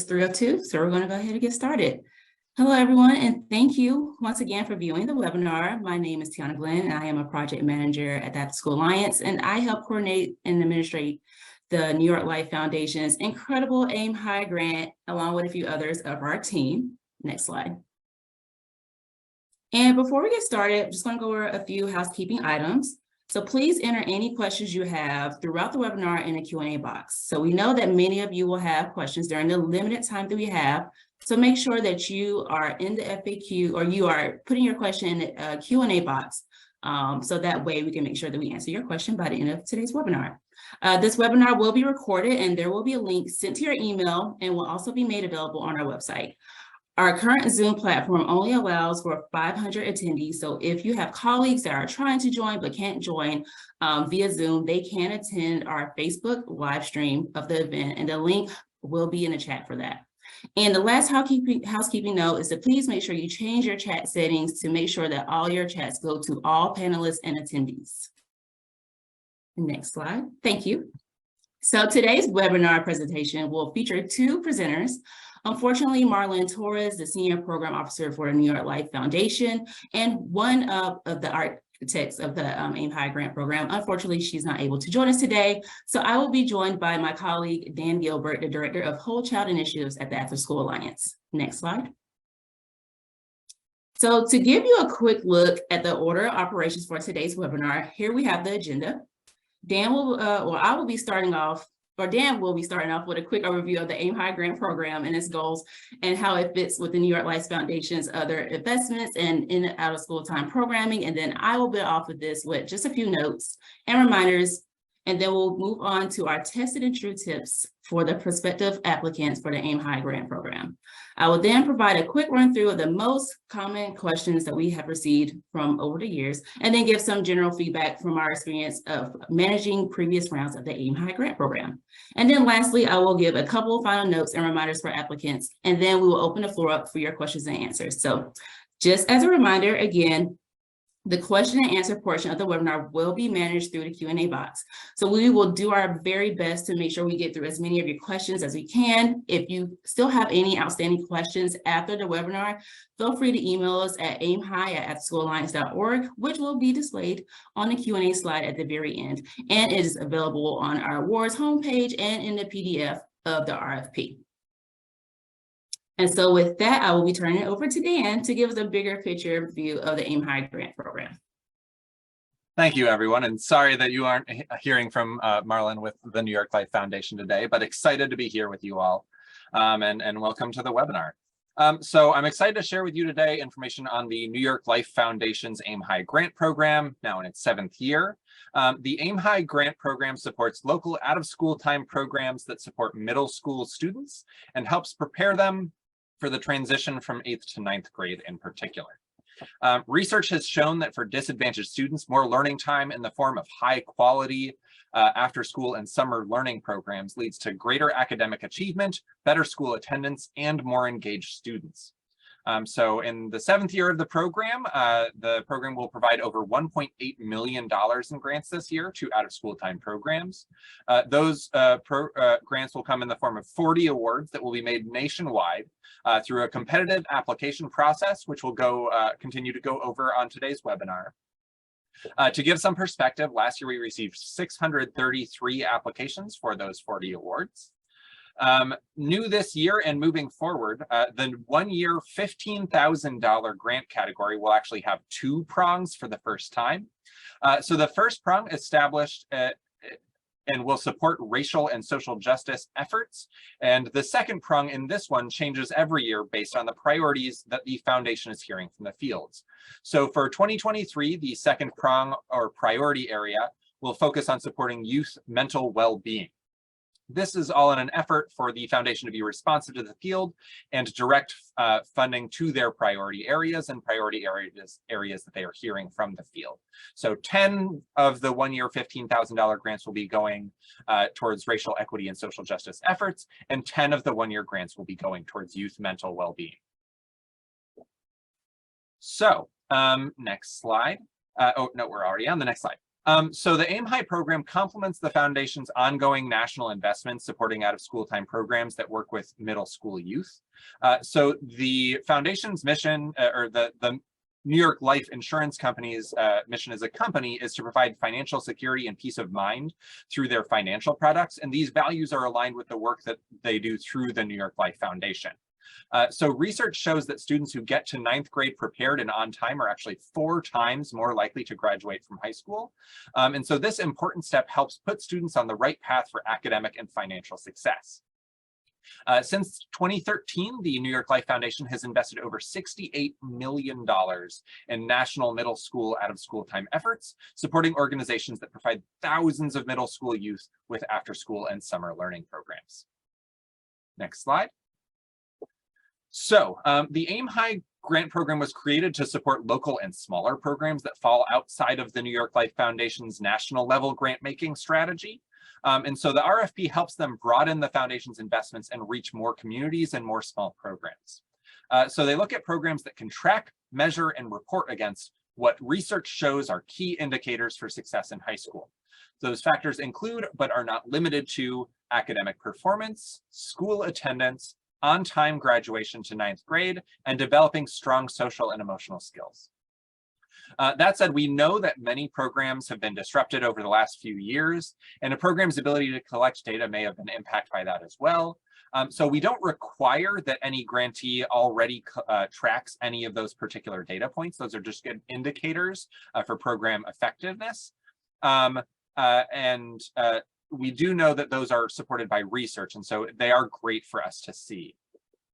is 3:02, so we're going to go ahead and get started. Hello, everyone, and thank you once again for viewing the webinar. My name is Tiyana Glenn, and I am a project manager at the Afterschool Alliance, and I help coordinate and administrate the New York Life Foundation's incredible Aim High grant, along with a few others of our team. Next slide. And before we get started, I'm just going to go over a few housekeeping items. So please enter any questions you have throughout the webinar in the Q&A box. So we know that many of you will have questions during the limited time that we have. So make sure that you are in the FAQ or you are putting your question in the Q&A box. So that way we can make sure that we answer your question by the end of today's webinar. This webinar will be recorded and there will be a link sent to your email and will also be made available on our website. Our current Zoom platform only allows for 500 attendees. So if you have colleagues that are trying to join but can't join via Zoom, they can attend our Facebook live stream of the event, and the link will be in the chat for that. And the last housekeeping note is to please make sure you change your chat settings to make sure that all your chats go to all panelists and attendees. Next slide. Thank you. So today's webinar presentation will feature two presenters. Unfortunately, Marlyn Torres, the Senior Program Officer for the New York Life Foundation, and one of the architects of the Aim High Grant Program. Unfortunately, she's not able to join us today. So I will be joined by my colleague, Dan Gilbert, the Director of Whole Child Initiatives at the Afterschool Alliance. Next slide. So to give you a quick look at the order of operations for today's webinar, here we have the agenda. Dan will, I will be starting off, or Dan will be starting off with a quick overview of the Aim High Grant Program and its goals and how it fits with the New York Life Foundation's other investments and in and out of school time programming. And then I will build off of this with just a few notes and reminders, and then we'll move on to our tested and true tips for the prospective applicants for the Aim High Grant Program. I will then provide a quick run through of the most common questions that we have received from over the years, and then give some general feedback from our experience of managing previous rounds of the Aim High Grant Program. And then lastly, I will give a couple of final notes and reminders for applicants, and then we will open the floor up for your questions and answers. So just as a reminder, again, the question and answer portion of the webinar will be managed through the Q&A box. So we will do our very best to make sure we get through as many of your questions as we can. If you still have any outstanding questions after the webinar, feel free to email us at aimhigh@aftersschoolalliance.org, which will be displayed on the Q&A slide at the very end. And it is available on our awards homepage and in the PDF of the RFP. And so with that, I will be turning it over to Dan to give us a bigger picture view of the Aim High Grant Program. Thank you, everyone. And sorry that you aren't hearing from Marlyn with the New York Life Foundation today, but excited to be here with you all. And welcome to the webinar. So I'm excited to share with you today information on the New York Life Foundation's Aim High Grant Program, now in its 7th year. The Aim High Grant Program supports local out-of-school time programs that support middle school students and helps prepare them for the transition from 8th to 9th grade in particular. Research has shown that for disadvantaged students, more learning time in the form of high quality after school and summer learning programs leads to greater academic achievement, better school attendance, and more engaged students. So in the 7th year of the program will provide over $1.8 million in grants this year to out-of-school time programs. Those grants will come in the form of 40 awards that will be made nationwide through a competitive application process, which will continue to go over on today's webinar. To give some perspective, last year we received 633 applications for those 40 awards. New this year and moving forward, the 1-year $15,000 grant category will actually have 2 prongs for the first time. So the first prong established and will support racial and social justice efforts. And the second prong in this one changes every year based on the priorities that the foundation is hearing from the fields. So for 2023, the second prong or priority area will focus on supporting youth mental well-being. This is all in an effort for the foundation to be responsive to the field and direct funding to their priority areas and priority areas that they are hearing from the field. So 10 of the 1-year $15,000 grants will be going towards racial equity and social justice efforts, and 10 of the 1-year grants will be going towards youth mental well-being. So next slide. Oh, no, we're already on the next slide. So the Aim High program complements the foundation's ongoing national investments supporting out-of-school time programs that work with middle school youth. So the foundation's mission, or the New York Life Insurance Company's mission as a company, is to provide financial security and peace of mind through their financial products. And these values are aligned with the work that they do through the New York Life Foundation. So research shows that students who get to 9th grade prepared and on time are actually 4 times more likely to graduate from high school. And so this important step helps put students on the right path for academic and financial success. Since 2013, the New York Life Foundation has invested over $68 million in national middle school out-of-school time efforts, supporting organizations that provide thousands of middle school youth with after-school and summer learning programs. Next slide. So the Aim High grant program was created to support local and smaller programs that fall outside of the New York Life Foundation's national level grant making strategy. And so the RFP helps them broaden the foundation's investments and reach more communities and more small programs. So they look at programs that can track, measure, and report against what research shows are key indicators for success in high school. Those factors include, but are not limited to, academic performance, school attendance, on-time graduation to 9th grade, and developing strong social and emotional skills. That said, we know that many programs have been disrupted over the last few years, and a program's ability to collect data may have been impacted by that as well. So we don't require that any grantee already tracks any of those particular data points. Those are just good indicators for program effectiveness. We do know that those are supported by research, and so they are great for us to see.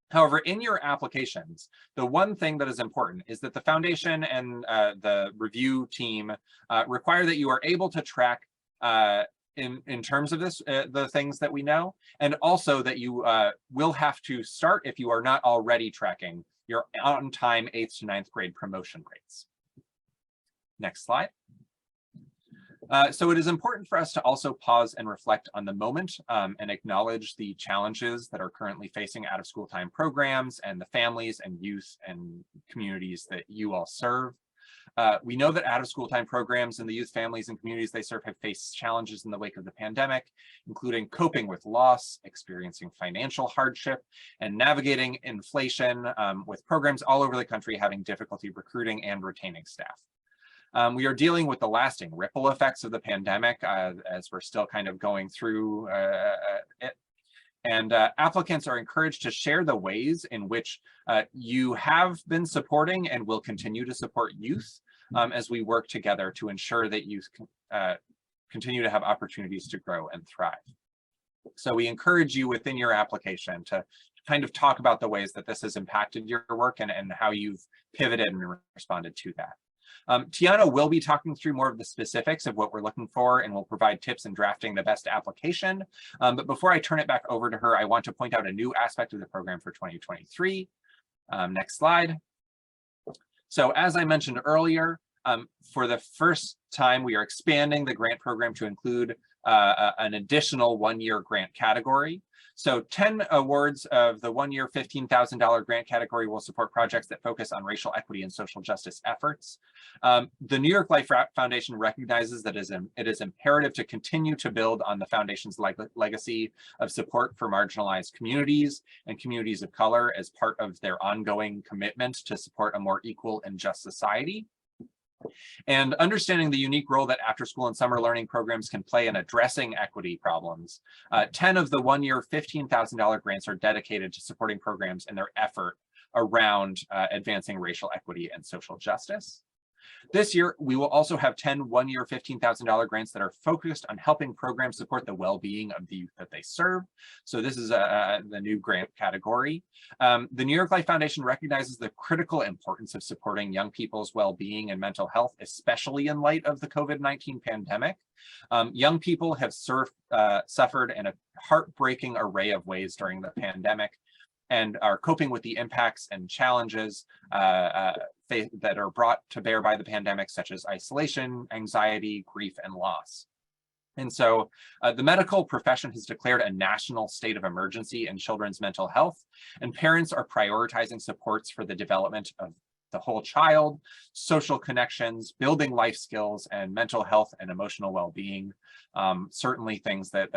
However, in your applications, the one thing that is important is that the foundation and the review team require that you are able to track in terms of this, the things that we know, and also that you will have to start, if you are not already tracking, your on-time 8th to 9th grade promotion rates. Next slide. So it is important for us to also pause and reflect on the moment and acknowledge the challenges that are currently facing out-of-school time programs and the families and youth and communities that you all serve. We know that out-of-school time programs and the youth families and communities they serve have faced challenges in the wake of the pandemic, including coping with loss, experiencing financial hardship, and navigating inflation, with programs all over the country having difficulty recruiting and retaining staff. We are dealing with the lasting ripple effects of the pandemic as we're still kind of going through it. And applicants are encouraged to share the ways in which you have been supporting and will continue to support youth as we work together to ensure that youth continue to have opportunities to grow and thrive. So we encourage you within your application to kind of talk about the ways that this has impacted your work and how you've pivoted and responded to that. Tiyana will be talking through more of the specifics of what we're looking for and will provide tips in drafting the best application. But before I turn it back over to her, I want to point out a new aspect of the program for 2023. Next slide. So as I mentioned earlier, for the first time, we are expanding the grant program to include an additional one-year grant category. So 10 awards of the one-year $15,000 grant category will support projects that focus on racial equity and social justice efforts. The New York Life Foundation recognizes that it is imperative to continue to build on the foundation's legacy of support for marginalized communities and communities of color as part of their ongoing commitment to support a more equal and just society. And understanding the unique role that after-school and summer learning programs can play in addressing equity problems, 10 of the one-year $15,000 grants are dedicated to supporting programs in their effort around advancing racial equity and social justice. This year, we will also have 10 one-year $15,000 grants that are focused on helping programs support the well-being of the youth that they serve. So this is the new grant category. The New York Life Foundation recognizes the critical importance of supporting young people's well-being and mental health, especially in light of the COVID-19 pandemic. Young people have suffered in a heartbreaking array of ways during the pandemic and are coping with the impacts and challenges that are brought to bear by the pandemic, such as isolation, anxiety, grief, and loss. And so the medical profession has declared a national state of emergency in children's mental health, and parents are prioritizing supports for the development of the whole child, social connections, building life skills, and mental health and emotional well-being. Certainly things that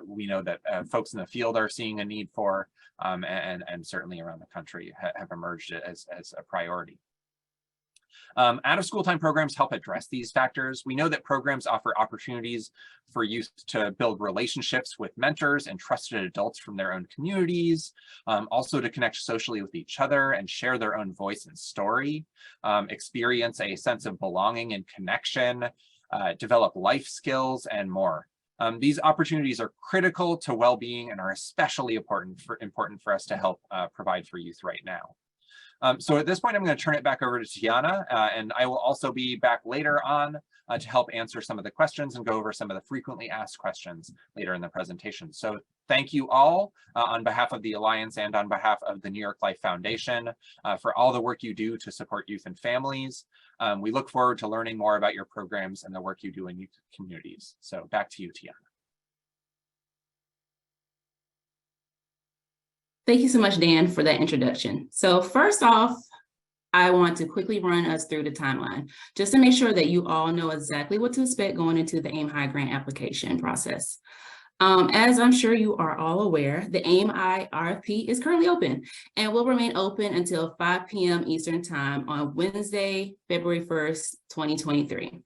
we know that folks in the field are seeing a need for, and certainly around the country have emerged as a priority. Out of school time programs help address these factors. We know that programs offer opportunities for youth to build relationships with mentors and trusted adults from their own communities, also to connect socially with each other and share their own voice and story, experience a sense of belonging and connection, develop life skills, and more. These opportunities are critical to well-being and are especially important for us to help provide for youth right now. So at this point, I'm going to turn it back over to Tiyana, and I will also be back later on to help answer some of the questions and go over some of the frequently asked questions later in the presentation. So thank you all on behalf of the Alliance and on behalf of the New York Life Foundation for all the work you do to support youth and families. We look forward to learning more about your programs and the work you do in youth communities. So back to you, Tiyana. Thank you so much, Dan, for that introduction. So first off, I want to quickly run us through the timeline, just to make sure that you all know exactly what to expect going into the AIM-HI grant application process. As I'm sure you are all aware, the AIM-I RFP is currently open and will remain open until 5 p.m. Eastern Time on Wednesday, February 1st, 2023.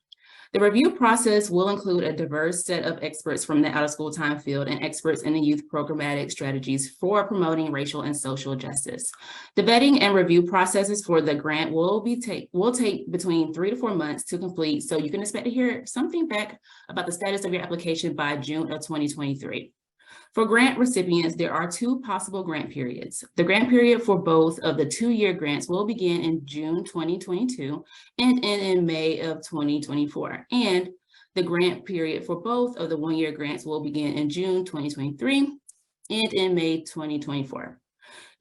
The review process will include a diverse set of experts from the out-of-school time field and experts in the youth programmatic strategies for promoting racial and social justice. The vetting and review processes for the grant will take between 3 to 4 months to complete, so you can expect to hear something back about the status of your application by June of 2023. For grant recipients, there are 2 possible grant periods. The grant period for both of the 2-year grants will begin in June 2022 and end in May of 2024. And the grant period for both of the 1-year grants will begin in June 2023 and in May 2024.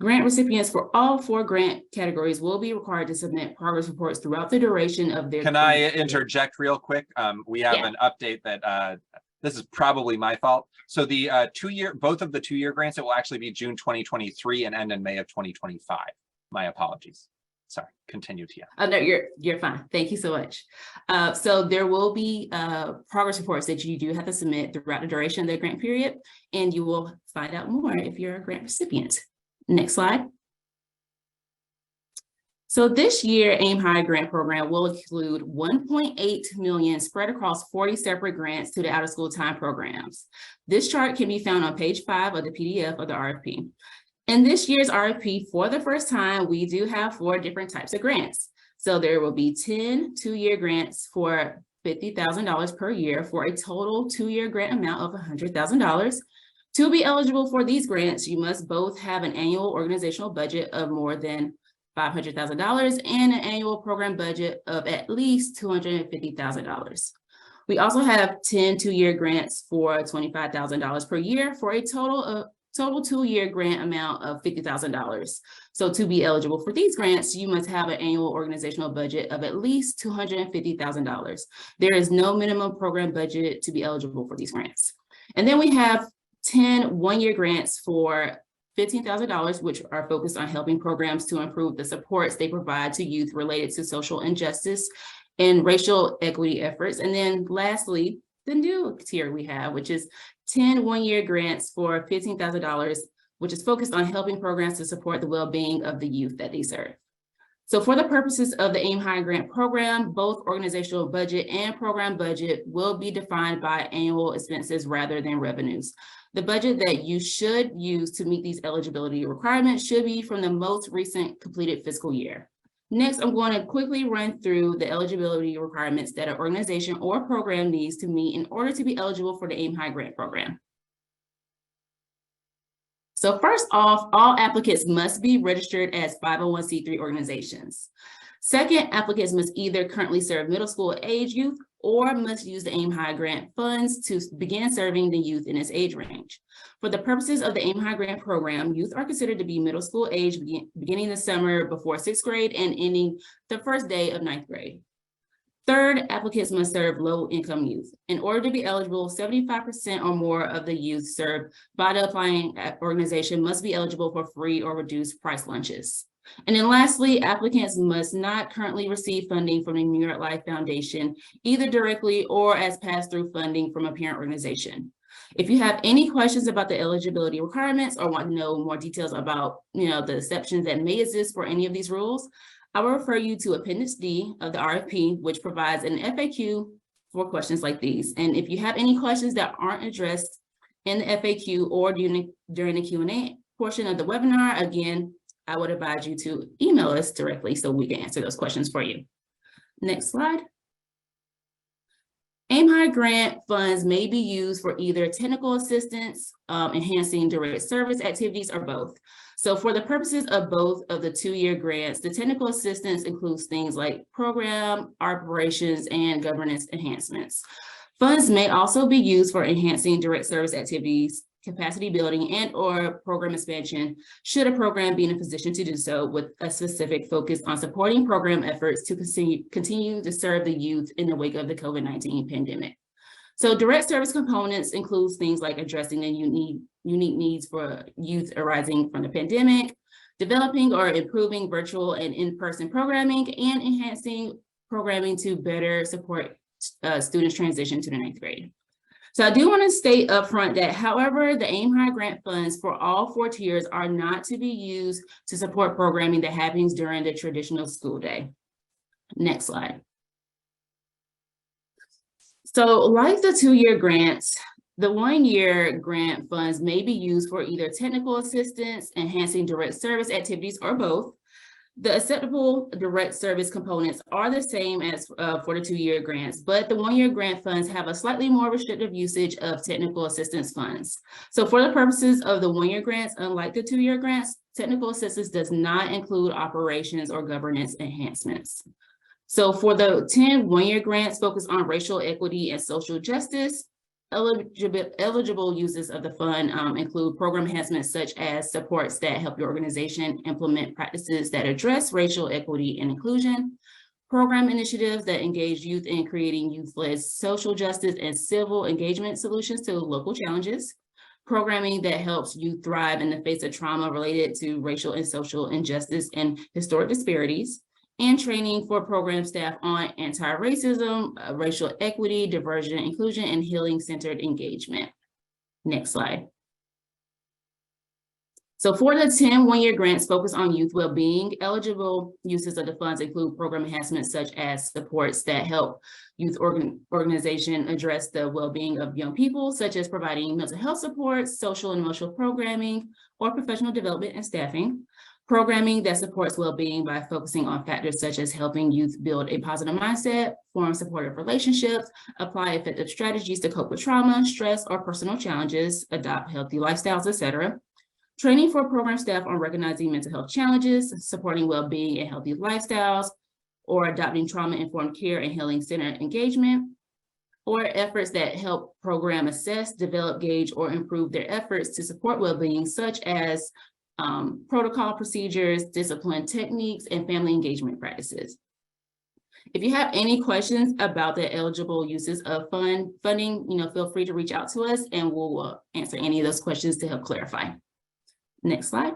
Grant recipients for all 4 grant categories will be required to submit progress reports throughout the duration of their— Can I interject real quick? We have an update that this is probably my fault. So the both of the 2-year grants, it will actually be June 2023 and end in May of 2025. My apologies. Sorry, continue, Tia. No, you're fine. Thank you so much. So there will be progress reports that you do have to submit throughout the duration of the grant period, and you will find out more if you're a grant recipient. Next slide. So this year, AIM-HI grant program will include $1.8 million spread across 40 separate grants to the out-of-school time programs. This chart can be found on page 5 of the PDF of the RFP. In this year's RFP, for the first time, we do have 4 different types of grants. So there will be 10 2-year grants for $50,000 per year for a total 2-year grant amount of $100,000. To be eligible for these grants, you must both have an annual organizational budget of more than $500,000 and an annual program budget of at least $250,000. We also have 10 2-year grants for $25,000 per year for a total 2-year grant amount of $50,000. So to be eligible for these grants, you must have an annual organizational budget of at least $250,000. There is no minimum program budget to be eligible for these grants. And then we have 10 1-year grants for $15,000, which are focused on helping programs to improve the supports they provide to youth related to social injustice and racial equity efforts. And then lastly, the new tier we have, which is 10 1-year grants for $15,000, which is focused on helping programs to support the well-being of the youth that they serve. So for the purposes of the AIM-HI grant program, both organizational budget and program budget will be defined by annual expenses rather than revenues. The budget that you should use to meet these eligibility requirements should be from the most recent completed fiscal year. Next, I'm going to quickly run through the eligibility requirements that an organization or program needs to meet in order to be eligible for the AIM-HI grant program. So first off, all applicants must be registered as 501c3 organizations. Second, applicants must either currently serve middle school age youth or must use the AIM-HI grant funds to begin serving the youth in its age range. For the purposes of the AIM-HI grant program, youth are considered to be middle school age beginning the summer before 6th grade and ending the first day of 9th grade. Third, applicants must serve low-income youth. In order to be eligible, 75% or more of the youth served by the applying organization must be eligible for free or reduced price lunches. And then lastly, applicants must not currently receive funding from the New York Life Foundation, either directly or as pass-through funding from a parent organization. If you have any questions about the eligibility requirements or want to know more details about, the exceptions that may exist for any of these rules, I will refer you to Appendix D of the RFP, which provides an FAQ for questions like these. And if you have any questions that aren't addressed in the FAQ or during the Q&A portion of the webinar, again, I would advise you to email us directly so we can answer those questions for you. Next slide. AIM-HIGH grant funds may be used for either technical assistance, enhancing direct service activities, or both. So for the purposes of both of the 2-year grants, the technical assistance includes things like program, operations, and governance enhancements. Funds may also be used for enhancing direct service activities, capacity building, and or program expansion, should a program be in a position to do so, with a specific focus on supporting program efforts to continue to serve the youth in the wake of the COVID-19 pandemic. So direct service components includes things like addressing the unique needs for youth arising from the pandemic, developing or improving virtual and in-person programming, and enhancing programming to better support students transition to the 9th grade. So I do want to state upfront that, however, the AIM-HIGH grant funds for all 4 tiers are not to be used to support programming that happens during the traditional school day. Next slide. So like the 2-year grants, the 1-year grant funds may be used for either technical assistance, enhancing direct service activities, or both. The acceptable direct service components are the same as for the 2-year grants, but the 1-year grant funds have a slightly more restrictive usage of technical assistance funds. So for the purposes of the 1-year grants, unlike the 2-year grants, technical assistance does not include operations or governance enhancements. So for the 10 1-year grants focused on racial equity and social justice, eligible uses of the fund include program enhancements such as supports that help your organization implement practices that address racial equity and inclusion, program initiatives that engage youth in creating youth-led social justice and civil engagement solutions to local challenges, programming that helps youth thrive in the face of trauma related to racial and social injustice and historic disparities, and training for program staff on anti-racism, racial equity, diversion, inclusion, and healing-centered engagement. Next slide. So for the 10 1-year grants focused on youth well-being, eligible uses of the funds include program enhancements such as supports that help youth organization address the well-being of young people, such as providing mental health support, social and emotional programming, or professional development and staffing. Programming that supports well-being by focusing on factors such as helping youth build a positive mindset, form supportive relationships, apply effective strategies to cope with trauma, stress, or personal challenges, adopt healthy lifestyles, etc. Training for program staff on recognizing mental health challenges, supporting well-being and healthy lifestyles, or adopting trauma-informed care and healing-centered engagement, or efforts that help program assess, develop, gauge, or improve their efforts to support well-being, such as protocol procedures, discipline techniques, and family engagement practices. If you have any questions about the eligible uses of funding, feel free to reach out to us and we'll answer any of those questions to help clarify. Next slide.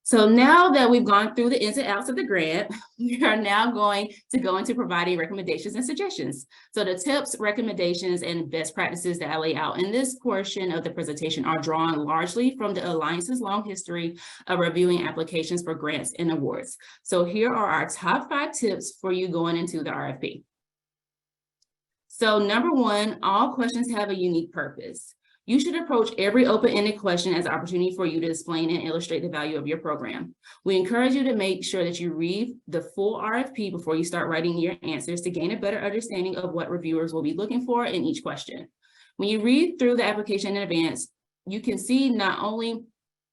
So now that we've gone through the ins and outs of the grant, we are now going to go into providing recommendations and suggestions. So the tips, recommendations, and best practices that I lay out in this portion of the presentation are drawn largely from the Alliance's long history of reviewing applications for grants and awards. So here are our top 5 tips for you going into the RFP. So number 1, all questions have a unique purpose. You should approach every open-ended question as an opportunity for you to explain and illustrate the value of your program. We encourage you to make sure that you read the full RFP before you start writing your answers to gain a better understanding of what reviewers will be looking for in each question. When you read through the application in advance, you can see not only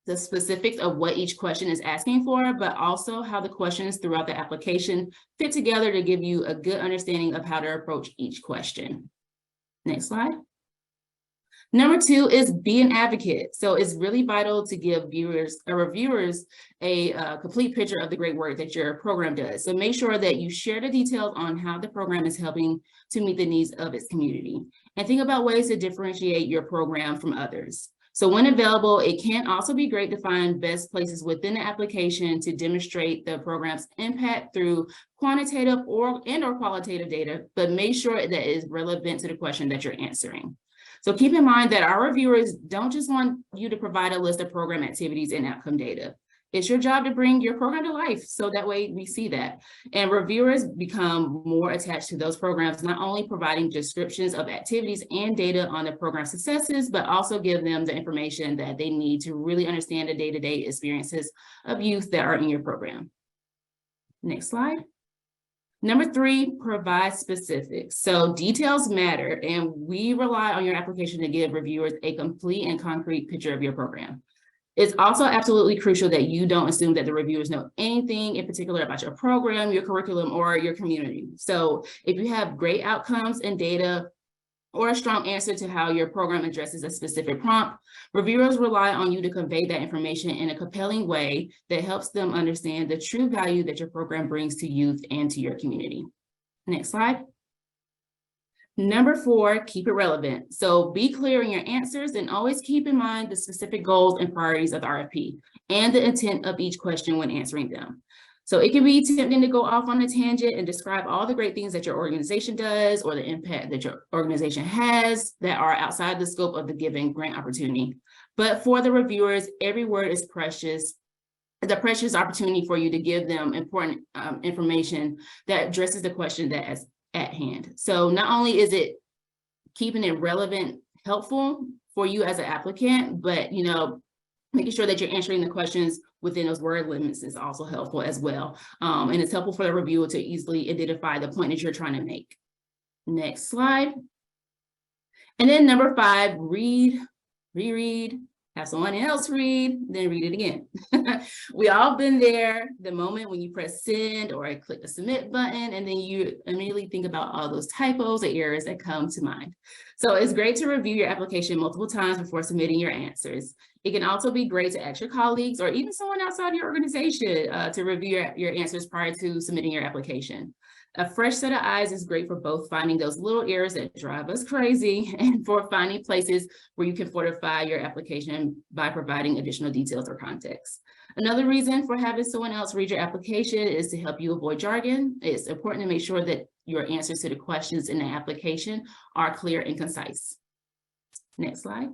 the specifics of what each question is asking for, but also how the questions throughout the application fit together to give you a good understanding of how to approach each question. Next slide. Number 2 is be an advocate. So it's really vital to give reviewers a complete picture of the great work that your program does. So make sure that you share the details on how the program is helping to meet the needs of its community. And think about ways to differentiate your program from others. So when available, it can also be great to find best places within the application to demonstrate the program's impact through quantitative or qualitative data, but make sure that it is relevant to the question that you're answering. So keep in mind that our reviewers don't just want you to provide a list of program activities and outcome data. It's your job to bring your program to life, so that way we see that. And reviewers become more attached to those programs, not only providing descriptions of activities and data on the program successes, but also give them the information that they need to really understand the day-to-day experiences of youth that are in your program. Next slide. Number 3, provide specifics. So details matter, and we rely on your application to give reviewers a complete and concrete picture of your program. It's also absolutely crucial that you don't assume that the reviewers know anything in particular about your program, your curriculum, or your community. So if you have great outcomes and data or a strong answer to how your program addresses a specific prompt, reviewers rely on you to convey that information in a compelling way that helps them understand the true value that your program brings to youth and to your community. Next slide. Number 4, keep it relevant. So be clear in your answers and always keep in mind the specific goals and priorities of the RFP and the intent of each question when answering them. So it can be tempting to go off on a tangent and describe all the great things that your organization does or the impact that your organization has that are outside the scope of the given grant opportunity. But for the reviewers, every word is precious. It's a precious opportunity for you to give them important information that addresses the question that is at hand. So not only is it keeping it relevant, helpful for you as an applicant, but making sure that you're answering the questions within those word limits is also helpful as well. And it's helpful for the reviewer to easily identify the point that you're trying to make. Next slide. And then number 5, read, reread, have someone else read, then read it again. We all been there, the moment when you press send or click the submit button, and then you immediately think about all those typos or errors that come to mind. So it's great to review your application multiple times before submitting your answers. It can also be great to ask your colleagues or even someone outside your organization to review your answers prior to submitting your application. A fresh set of eyes is great for both finding those little errors that drive us crazy and for finding places where you can fortify your application by providing additional details or context. Another reason for having someone else read your application is to help you avoid jargon. It's important to make sure that your answers to the questions in the application are clear and concise. Next slide.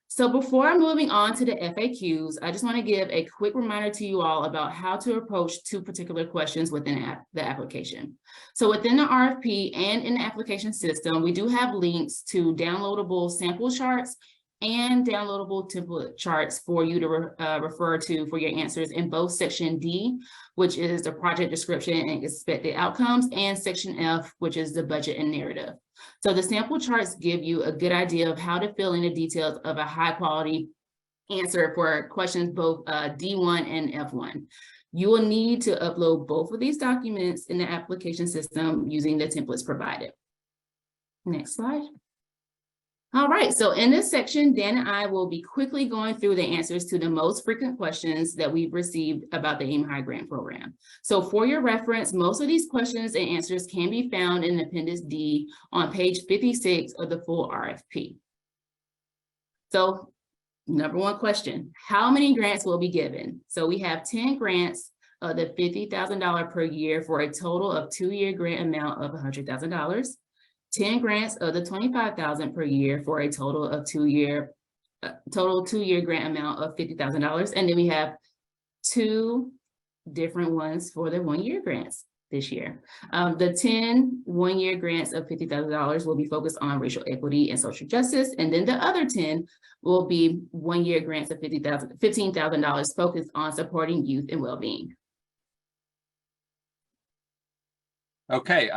So before moving on to the FAQs, I just want to give a quick reminder to you all about how to approach 2 particular questions within the application. So within the RFP and in the application system, we do have links to downloadable sample charts and downloadable template charts for you to refer to for your answers in both section D, which is the project description and expected outcomes, and section F, which is the budget and narrative. So the sample charts give you a good idea of how to fill in the details of a high quality answer for questions both D1 and F1. You will need to upload both of these documents in the application system using the templates provided. Next slide. All right, so in this section, Dan and I will be quickly going through the answers to the most frequent questions that we've received about the AIM High Grant Program. So for your reference, most of these questions and answers can be found in Appendix D on page 56 of the full RFP. So number 1 question, how many grants will be given? So we have 10 grants of the $50,000 per year for a total of 2-year grant amount of $100,000. 10 grants of the $25,000 per year for a total of 2-year grant amount of $50,000. And then we have 2 different ones for the 1-year grants this year. The 10 1-year grants of $50,000 will be focused on racial equity and social justice. And then the other 10 will be 1-year grants of $15,000 focused on supporting youth and well-being. Okay,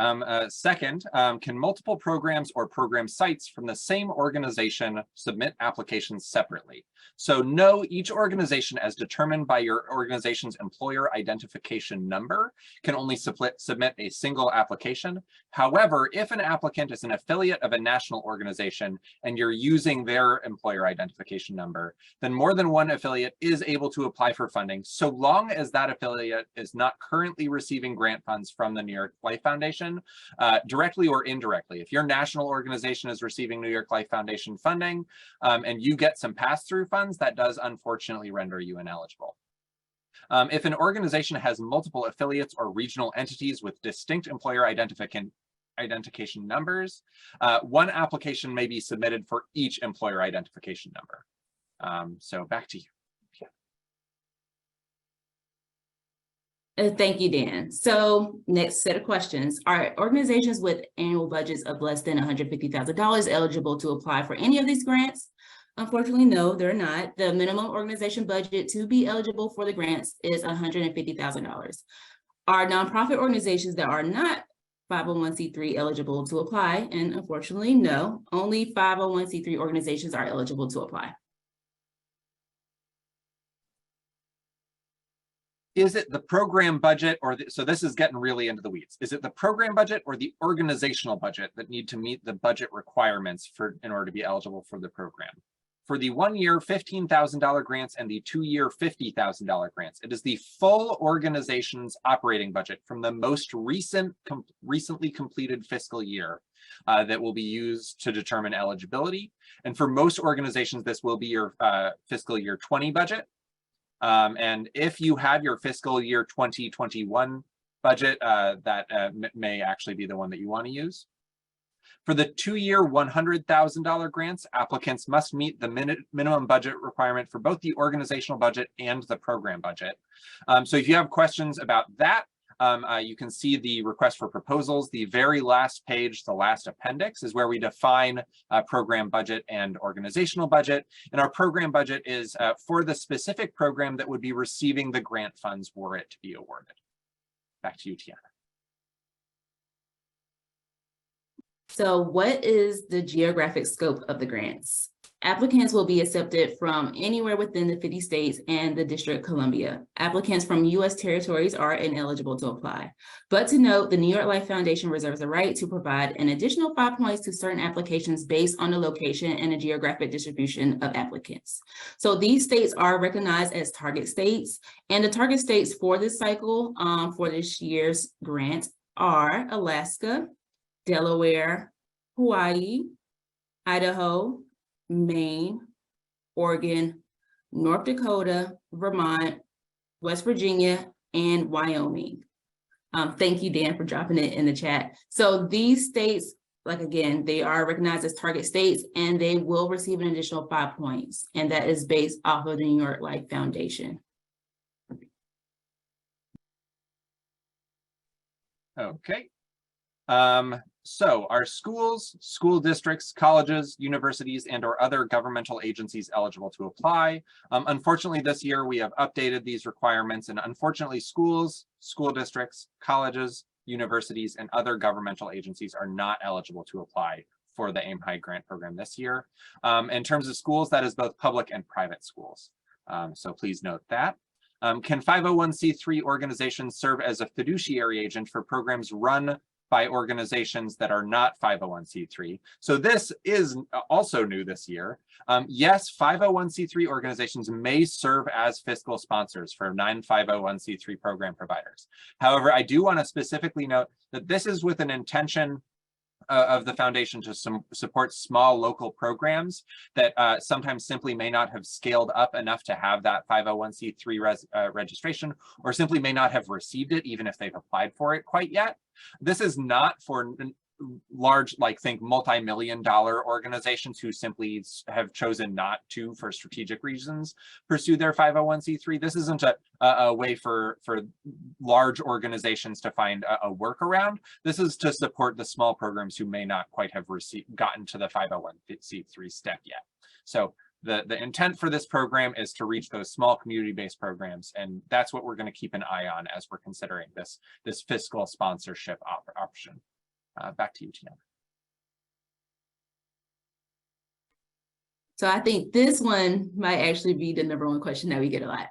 second, can multiple programs or program sites from the same organization submit applications separately? So no, each organization as determined by your organization's employer identification number can only submit a single application. However, if an applicant is an affiliate of a national organization and you're using their employer identification number, then more than one affiliate is able to apply for funding so long as that affiliate is not currently receiving grant funds from the New York Life Foundation, directly or indirectly. If your national organization is receiving New York Life Foundation funding and you get some pass-through funds, that does unfortunately render you ineligible. If an organization has multiple affiliates or regional entities with distinct employer identification numbers, one application may be submitted for each employer identification number. So back to you. Thank you, Dan. So next set of questions. Are organizations with annual budgets of less than $150,000 eligible to apply for any of these grants? Unfortunately, no, they're not. The minimum organization budget to be eligible for the grants is $150,000. Are nonprofit organizations that are not 501c3 eligible to apply? And unfortunately, no, only 501c3 organizations are eligible to apply. Is it the program budget or so this is getting really into the weeds. Is it the program budget or the organizational budget that need to meet the budget requirements in order to be eligible for the program? For the 1-year $15,000 grants and the 2-year $50,000 grants, it is the full organization's operating budget from the most recently completed fiscal year that will be used to determine eligibility. And for most organizations, this will be your fiscal year 20 budget. And if you have your fiscal year 2021 budget, that may actually be the one that you want to use. For the 2-year $100,000 grants, applicants must meet the minimum budget requirement for both the organizational budget and the program budget. So if you have questions about that, you can see the request for proposals. The very last page, the last appendix, is where we define program budget and organizational budget. And our program budget is for the specific program that would be receiving the grant funds were it to be awarded. Back to you, Tiyana. So what is the geographic scope of the grants? Applicants will be accepted from anywhere within the 50 states and the District of Columbia. Applicants from U.S. territories are ineligible to apply. But to note, the New York Life Foundation reserves the right to provide an additional 5 points to certain applications based on the location and the geographic distribution of applicants. So these states are recognized as target states, and the target states for this cycle for this year's grant are Alaska, Delaware, Hawaii, Idaho, Maine, Oregon, North Dakota, Vermont, West Virginia, and Wyoming. Thank you, Dan, for dropping it in the chat. So these states, like again, they are recognized as target states and they will receive an additional 5 points. And that is based off of the New York Life Foundation. Okay. So are schools, school districts, colleges, universities, and or other governmental agencies eligible to apply? Unfortunately, this year we have updated these requirements, and unfortunately schools, school districts, colleges, universities, and other governmental agencies are not eligible to apply for the AIM High grant program this year. In terms of schools, that is both public and private schools. So please note that. Can 501c3 organizations serve as a fiduciary agent for programs run by organizations that are not 501c3. So this is also new this year. Yes, 501c3 organizations may serve as fiscal sponsors for non-501c3 program providers. However, I do want to specifically note that this is with an intention of the foundation to support small local programs that sometimes simply may not have scaled up enough to have that 501c3 registration, or simply may not have received it even if they've applied for it quite yet. This is not for large, like think multi-million-dollar organizations who simply have chosen not to, for strategic reasons, pursue their 501c3. This isn't a way for large organizations to find a workaround. This is to support the small programs who may not quite have gotten to the 501c3 step yet. So the intent for this program is to reach those small community-based programs, and that's what we're going to keep an eye on as we're considering this fiscal sponsorship option. Back to you, Tiyana. So I think this one might actually be the #1 question that we get a lot.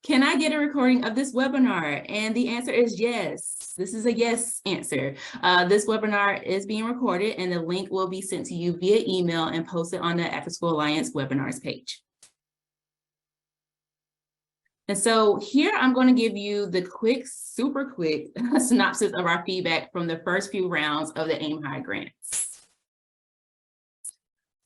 Can I get a recording of this webinar? And the answer is yes. This is a yes answer. This webinar is being recorded and the link will be sent to you via email and posted on the Afterschool Alliance webinars page. And so here I'm going to give you the super quick synopsis of our feedback from the first few rounds of the Aim High grants.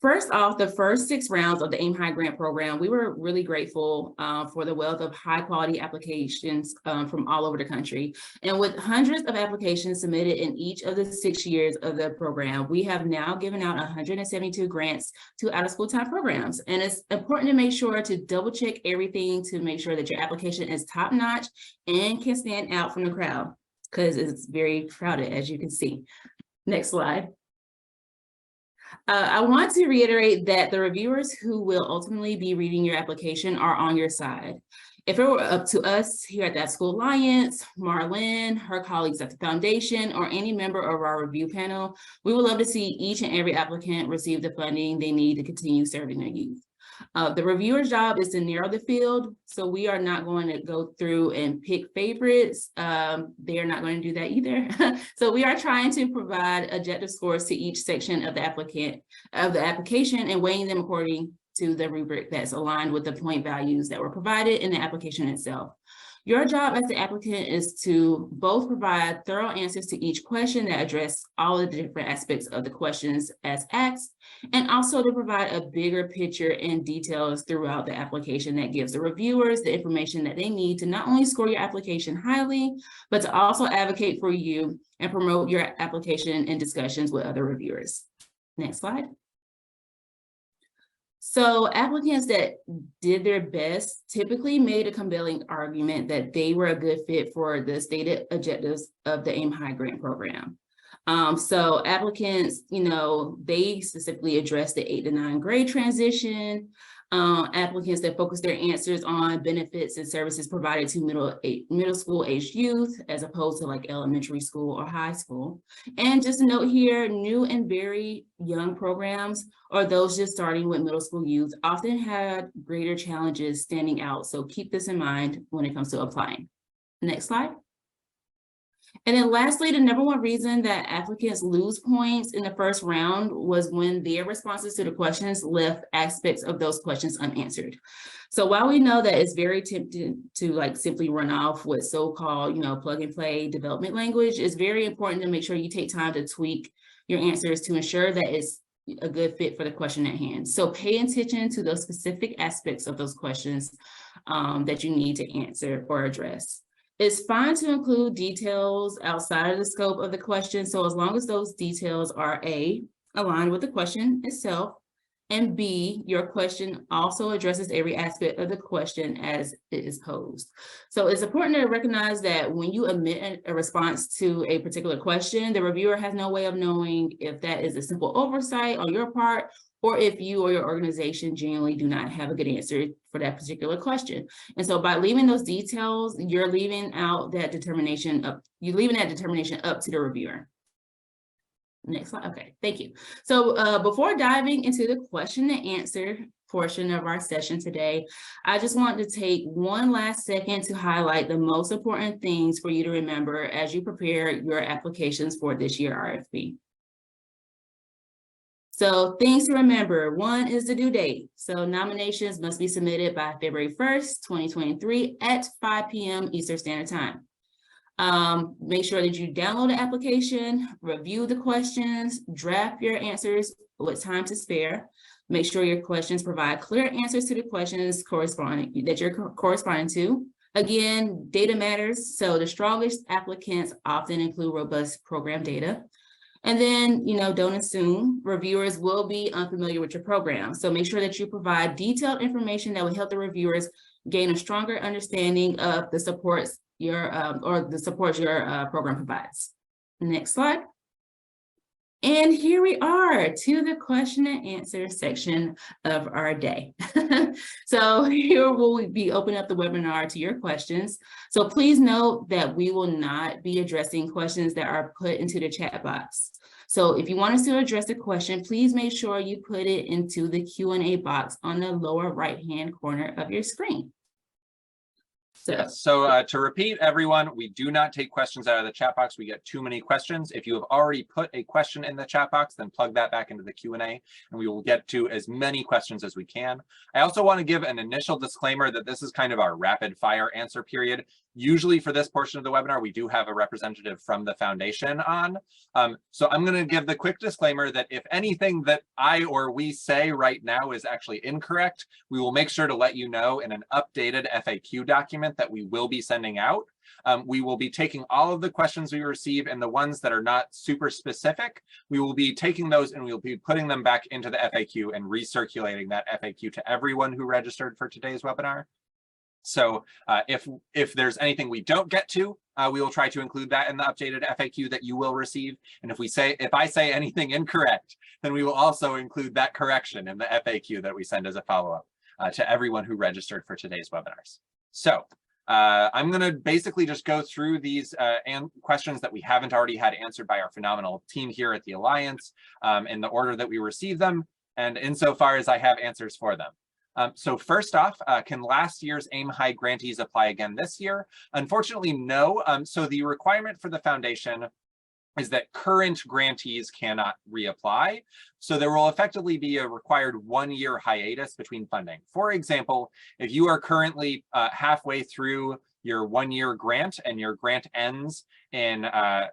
First off, the first 6 rounds of the Aim High grant program, we were really grateful for the wealth of high quality applications from all over the country. And with hundreds of applications submitted in each of the 6 years of the program, we have now given out 172 grants to out of school time programs. And it's important to make sure to double check everything to make sure that your application is top notch and can stand out from the crowd, because it's very crowded, as you can see. Next slide. I want to reiterate that the reviewers who will ultimately be reading your application are on your side. If it were up to us here at the Afterschool Alliance, Marlyn, her colleagues at the foundation, or any member of our review panel, we would love to see each and every applicant receive the funding they need to continue serving their youth. The reviewer's job is to narrow the field, so we are not going to go through and pick favorites. They are not going to do that either. So we are trying to provide objective scores to each section of the application and weighing them according to the rubric that's aligned with the point values that were provided in the application itself. Your job as the applicant is to both provide thorough answers to each question that address all of the different aspects of the questions as asked, and also to provide a bigger picture and details throughout the application that gives the reviewers the information that they need to not only score your application highly, but to also advocate for you and promote your application in discussions with other reviewers. Next slide. So applicants that did their best typically made a compelling argument that they were a good fit for the stated objectives of the Aim High grant program. So applicants, they specifically addressed the 8 to 9 grade transition. Applicants that focus their answers on benefits and services provided to middle school aged youth, as opposed to like elementary school or high school. And just a note here, new and very young programs, or those just starting with middle school youth, often had greater challenges standing out. So keep this in mind when it comes to applying. Next slide. And then lastly, the number one reason that applicants lose points in the first round was when their responses to the questions left aspects of those questions unanswered. So while we know that it's very tempting to simply run off with so-called, plug and play development language, it's very important to make sure you take time to tweak your answers to ensure that it's a good fit for the question at hand. So pay attention to those specific aspects of those questions that you need to answer or address. It's fine to include details outside of the scope of the question. So as long as those details are A, aligned with the question itself, and B, your question also addresses every aspect of the question as it is posed. So it's important to recognize that when you omit a response to a particular question, the reviewer has no way of knowing if that is a simple oversight on your part, or if you or your organization genuinely do not have a good answer for that particular question. And so by leaving those details, you're leaving that determination up to the reviewer. Next slide. Okay, thank you. So before diving into the question and answer portion of our session today, I just want to take one last second to highlight the most important things for you to remember as you prepare your applications for this year RFP. So things to remember, one is the due date. So nominations must be submitted by February 1st, 2023 at 5 p.m. Eastern Standard Time. Make sure that you download the application, review the questions, draft your answers with time to spare. Make sure your questions provide clear answers to the questions that you're corresponding to. Again, data matters. So the strongest applicants often include robust program data. And then, don't assume reviewers will be unfamiliar with your program. So make sure that you provide detailed information that will help the reviewers gain a stronger understanding of the supports your program provides. Next slide. And here we are to the question and answer section of our day. So here we'll be opening up the webinar to your questions. So please note that we will not be addressing questions that are put into the chat box. So if you want us to address a question, please make sure you put it into the Q&A box on the lower right-hand corner of your screen. So, Yes. So to repeat, everyone, we do not take questions out of the chat box. We get too many questions. If you have already put a question in the chat box, then plug that back into the Q&A, and we will get to as many questions as we can. I also want to give an initial disclaimer that this is kind of our rapid fire answer period. Usually for this portion of the webinar, we do have a representative from the foundation on. So I'm going to give the quick disclaimer that if anything that I or we say right now is actually incorrect, we will make sure to let you know in an updated FAQ document that we will be sending out. We will be taking all of the questions we receive, and the ones that are not super specific, we will be taking those and we'll be putting them back into the FAQ and recirculating that FAQ to everyone who registered for today's webinar. So if there's anything we don't get to, we will try to include that in the updated FAQ that you will receive. And if I say anything incorrect, then we will also include that correction in the FAQ that we send as a follow-up to everyone who registered for today's webinars. So I'm going to basically just go through these questions that we haven't already had answered by our phenomenal team here at the Alliance in the order that we received them, and insofar as I have answers for them. So first off, can last year's AIM High grantees apply again this year? Unfortunately, no. So the requirement for the foundation is that current grantees cannot reapply. So there will effectively be a required 1-year hiatus between funding. For example, if you are currently halfway through your 1-year grant and your grant ends at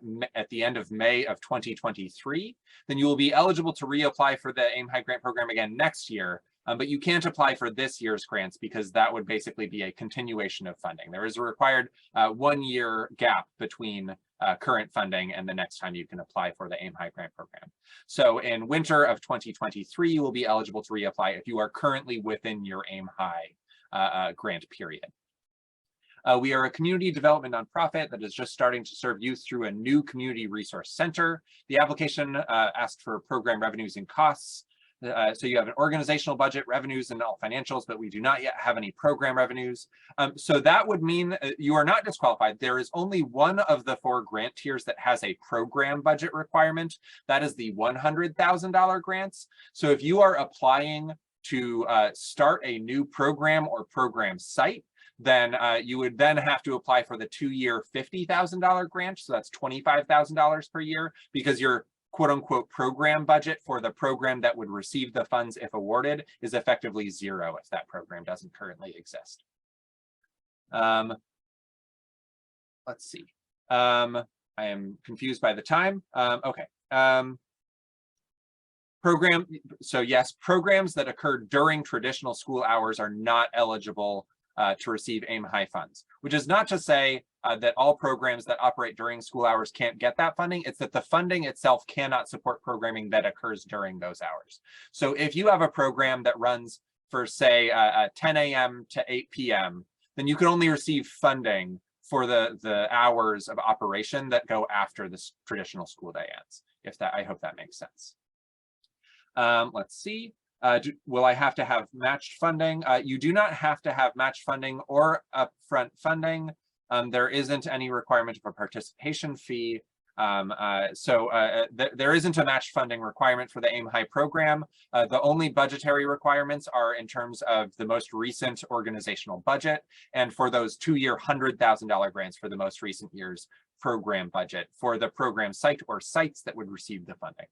the end of May of 2023, then you will be eligible to reapply for the AIM High grant program again next year. But you can't apply for this year's grants because that would basically be a continuation of funding. There is a required 1-year gap between current funding and the next time you can apply for the AIM High grant program. So in winter of 2023, you will be eligible to reapply if you are currently within your AIM High grant period. We are a community development nonprofit that is just starting to serve youth through a new community resource center. The application asked for program revenues and costs. So you have an organizational budget, revenues, and all financials, but we do not yet have any program revenues. So that would mean you are not disqualified. There is only one of the 4 grant tiers that has a program budget requirement. That is the $100,000 grants. So if you are applying to start a new program or program site, then you would then have to apply for the 2-year $50,000 grant. So that's $25,000 per year, because your quote unquote program budget for the program that would receive the funds if awarded is effectively 0 if that program doesn't currently exist. Let's see. I am confused by the time. Okay. So yes, programs that occur during traditional school hours are not eligible to receive AIM High funds, which is not to say that all programs that operate during school hours can't get that funding. It's that the funding itself cannot support programming that occurs during those hours. So if you have a program that runs for, say, 10 a.m. to 8 p.m., then you can only receive funding for the hours of operation that go after this traditional school day ends. I hope that makes sense. Let's see. Will I have to have matched funding? You do not have to have matched funding or upfront funding. There isn't any requirement of a participation fee. There isn't a matched funding requirement for the AIM High program. The only budgetary requirements are in terms of the most recent organizational budget, and for those 2-year $100,000 grants for the most recent year's program budget for the program site or sites that would receive the funding.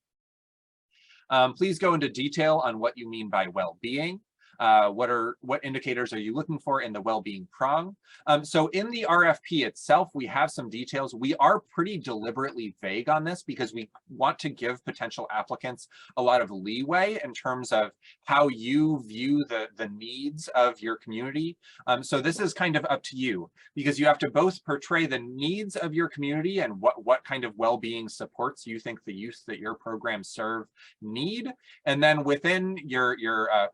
Please go into detail on what you mean by well-being. What indicators are you looking for in the well-being prong? So in the RFP itself, we have some details. We are pretty deliberately vague on this because we want to give potential applicants a lot of leeway in terms of how you view the needs of your community. So this is kind of up to you, because you have to both portray the needs of your community and what kind of well-being supports you think the youth that your programs serve need. And then within your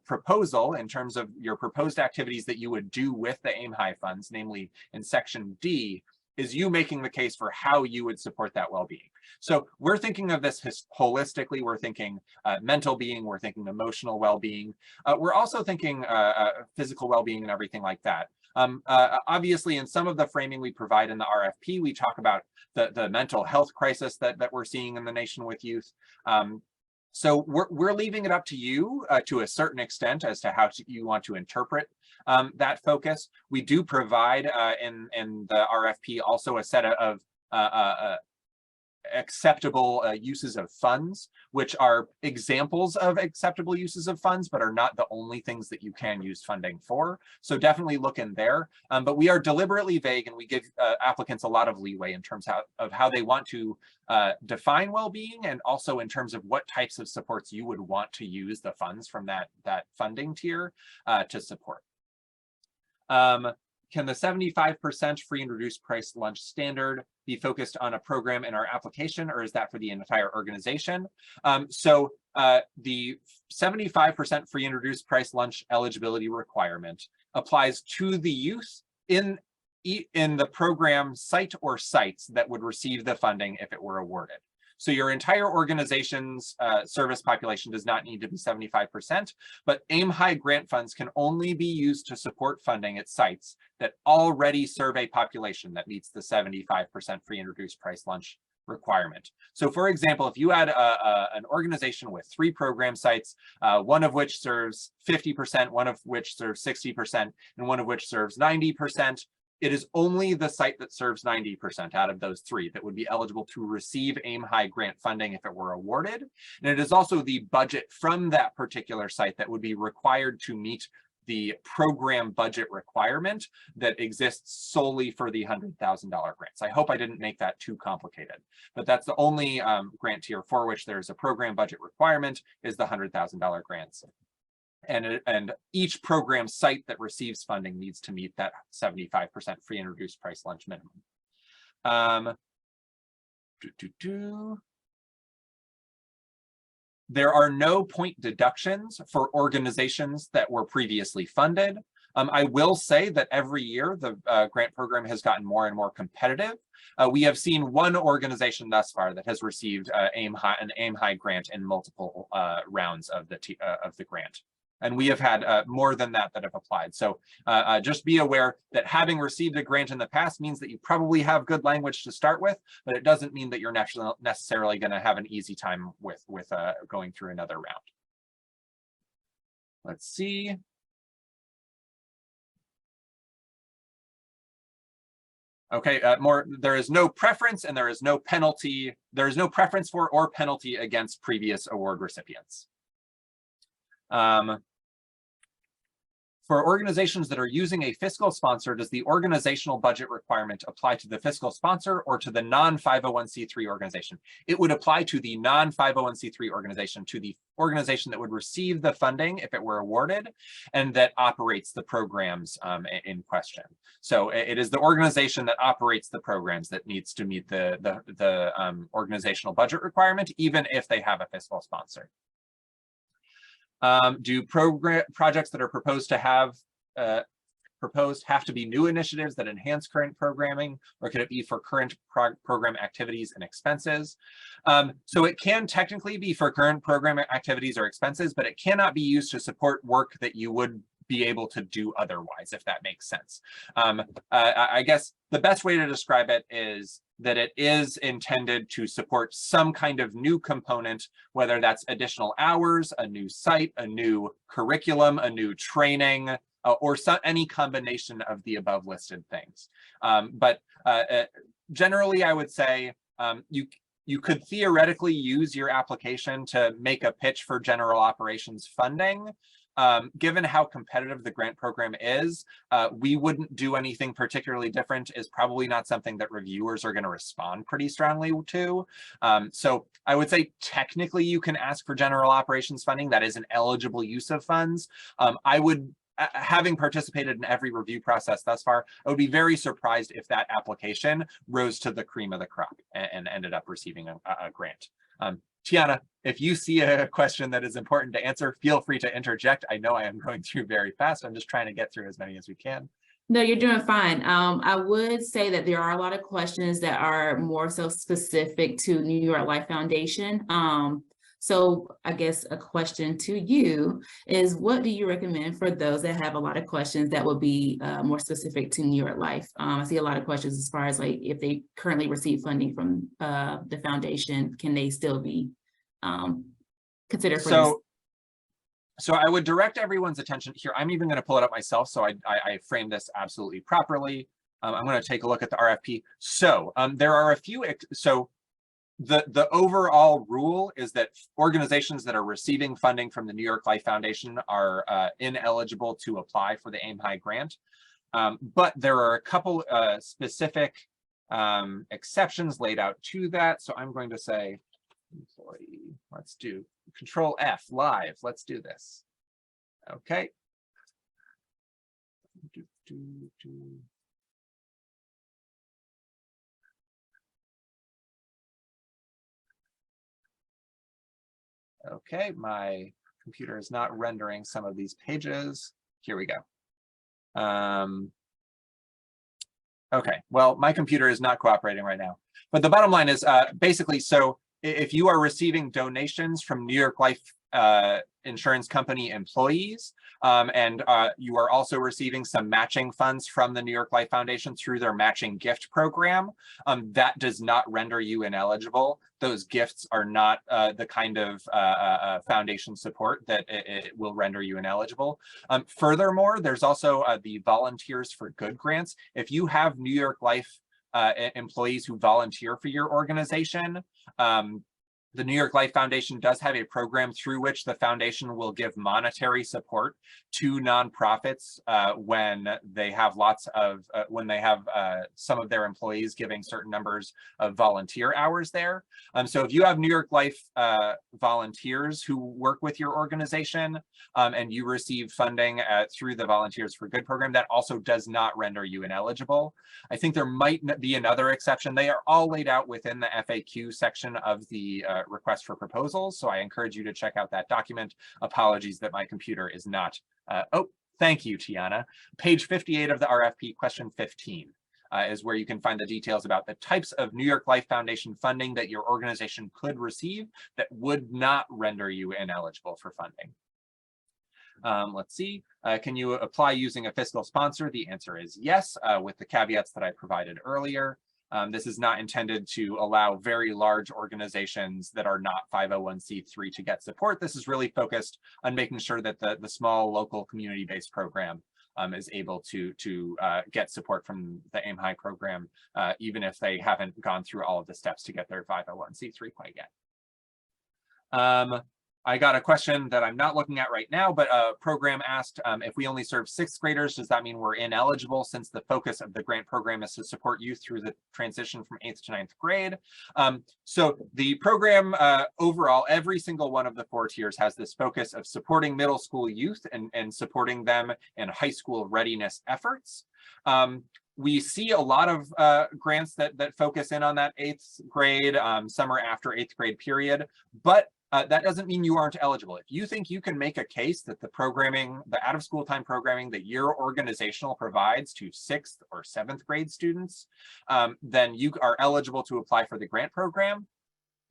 proposal, in terms of your proposed activities that you would do with the AIM High funds, namely in section D, is you making the case for how you would support that well-being. So we're thinking of this holistically. We're thinking mental being, we're thinking emotional well-being. We're also thinking physical well-being and everything like that. Obviously, in some of the framing we provide in the RFP, we talk about the mental health crisis that we're seeing in the nation with youth. So we're leaving it up to you to a certain extent as to how you want to interpret that focus. We do provide in the RFP also a set of acceptable uses of funds, which are examples of acceptable uses of funds, but are not the only things that you can use funding for. So definitely look in there. But we are deliberately vague, and we give applicants a lot of leeway in terms of how they want to define well-being, and also in terms of what types of supports you would want to use the funds from that funding tier to support. Can the 75% free and reduced price lunch standard be focused on a program in our application, or is that for the entire organization? So the 75% free and reduced price lunch eligibility requirement applies to the youth in the program site or sites that would receive the funding if it were awarded. So your entire organization's service population does not need to be 75%, but AIM High grant funds can only be used to support funding at sites that already serve a population that meets the 75% free and reduced price lunch requirement. So for example, if you had an organization with 3 program sites, one of which serves 50%, one of which serves 60%, and one of which serves 90%, it is only the site that serves 90% out of those 3 that would be eligible to receive AIM High grant funding if it were awarded. And it is also the budget from that particular site that would be required to meet the program budget requirement that exists solely for the $100,000 grants. I hope I didn't make that too complicated, but that's the only grant tier for which there's a program budget requirement is the $100,000 grants. And each program site that receives funding needs to meet that 75% free and reduced price lunch minimum. There are no point deductions for organizations that were previously funded. I will say that every year the grant program has gotten more and more competitive. We have seen one organization thus far that has received an AIM High grant in multiple rounds of the grant. And we have had more than that have applied. So just be aware that having received a grant in the past means that you probably have good language to start with, but it doesn't mean that you're necessarily going to have an easy time with going through another round. Let's see. Okay, there is no preference and there is no penalty. There is no preference for or penalty against previous award recipients. For organizations that are using a fiscal sponsor, does the organizational budget requirement apply to the fiscal sponsor or to the non-501c3 organization? It would apply to the non-501c3 organization, to the organization that would receive the funding if it were awarded and that operates the programs in question. So it is the organization that operates the programs that needs to meet the organizational budget requirement, even if they have a fiscal sponsor. Do projects that are proposed to have to be new initiatives that enhance current programming, or could it be for current program activities and expenses? So it can technically be for current program activities or expenses, but it cannot be used to support work that you would be able to do otherwise, if that makes sense. I guess the best way to describe it is that it is intended to support some kind of new component, whether that's additional hours, a new site, a new curriculum, a new training, or any combination of the above listed things. But generally, I would say you could theoretically use your application to make a pitch for general operations funding. Given how competitive the grant program is, we wouldn't do anything particularly different is probably not something that reviewers are going to respond pretty strongly to. So I would say technically you can ask for general operations funding. That is an eligible use of funds. I would, having participated in every review process thus far, I would be very surprised if that application rose to the cream of the crop and ended up receiving a grant. Tiyana, if you see a question that is important to answer, feel free to interject. I know I am going through very fast. I'm just trying to get through as many as we can. No, you're doing fine. I would say that there are a lot of questions that are more so specific to New York Life Foundation. So I guess a question to you is, what do you recommend for those that have a lot of questions that would be more specific to New York Life? I see a lot of questions as far as like if they currently receive funding from the foundation, can they still be considered for this? So I would direct everyone's attention here. I'm even going to pull it up myself, so I frame this absolutely properly. I'm going to take a look at the RFP. So there are a few, so the overall rule is that organizations that are receiving funding from the New York Life Foundation are ineligible to apply for the AIM High grant. But there are a couple specific exceptions laid out to that. So I'm going to say, employee, let's do Control F, live, let's do this. Okay. Okay, my computer is not rendering some of these pages. Here we go. Okay, well, my computer is not cooperating right now. But the bottom line is basically, so if you are receiving donations from New York Life Insurance Company employees, and you are also receiving some matching funds from the New York Life Foundation through their matching gift program, that does not render you ineligible. Those gifts are not the kind of foundation support that it will render you ineligible. Furthermore, there's also the Volunteers for Good grants. If you have New York Life employees who volunteer for your organization, the New York Life Foundation does have a program through which the foundation will give monetary support to nonprofits when they have some of their employees giving certain numbers of volunteer hours there. So if you have New York Life volunteers who work with your organization and you receive funding through the Volunteers for Good program, that also does not render you ineligible. I think there might be another exception. They are all laid out within the FAQ section of the request for proposals. So I encourage you to check out that document. Apologies that my computer is not. Oh, thank you, Tiyana. Page 58 of the RFP, question 15, is where you can find the details about the types of New York Life Foundation funding that your organization could receive that would not render you ineligible for funding. Let's see, can you apply using a fiscal sponsor? The answer is yes, with the caveats that I provided earlier. This is not intended to allow very large organizations that are not 501c3 to get support. This is really focused on making sure that the small local community-based program is able to get support from the AIM High program, even if they haven't gone through all of the steps to get their 501c3 quite yet. I got a question that I'm not looking at right now, but a program asked, if we only serve 6th graders, does that mean we're ineligible since the focus of the grant program is to support youth through the transition from 8th to 9th grade? So the program overall, every single one of the 4 tiers has this focus of supporting middle school youth and supporting them in high school readiness efforts. We see a lot of grants that focus in on that 8th grade, summer after 8th grade period, but that doesn't mean you aren't eligible. If you think you can make a case that the programming, the out of school time programming that your organizational provides to 6th or 7th grade students, then you are eligible to apply for the grant program.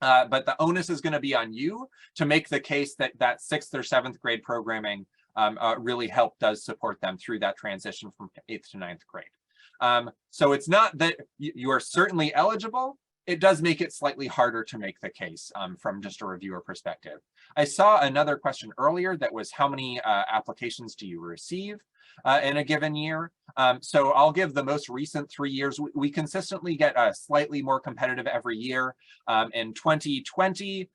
But the onus is going to be on you to make the case that that 6th or 7th grade programming really does support them through that transition from 8th to 9th grade. So it's not that you are certainly eligible. It does make it slightly harder to make the case from just a reviewer perspective. I saw another question earlier that was how many applications do you receive in a given year? So I'll give the most recent 3 years. We consistently get slightly more competitive every year. In 2020,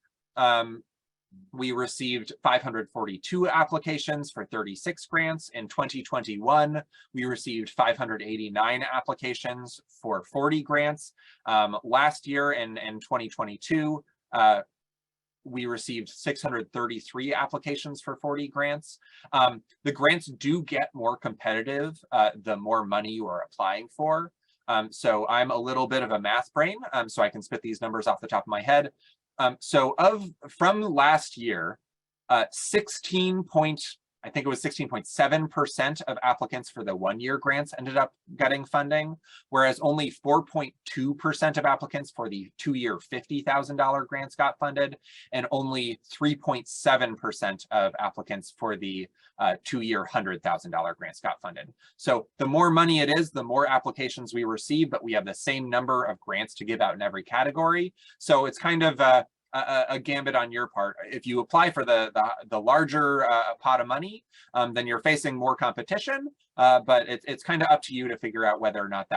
we received 542 applications for 36 grants. In 2021, we received 589 applications for 40 grants. Last year in 2022, we received 633 applications for 40 grants. The grants do get more competitive the more money you are applying for. So I'm a little bit of a math brain, so I can spit these numbers off the top of my head. From last year, 16.7% of applicants for the 1-year grants ended up getting funding, whereas only 4.2% of applicants for the 2-year $50,000 grants got funded, and only 3.7% of applicants for the 2-year $100,000 grants got funded. So the more money it is, the more applications we receive, but we have the same number of grants to give out in every category. So it's kind of a gambit on your part. If you apply for the larger pot of money, then you're facing more competition, but it's kind of up to you to figure out whether or not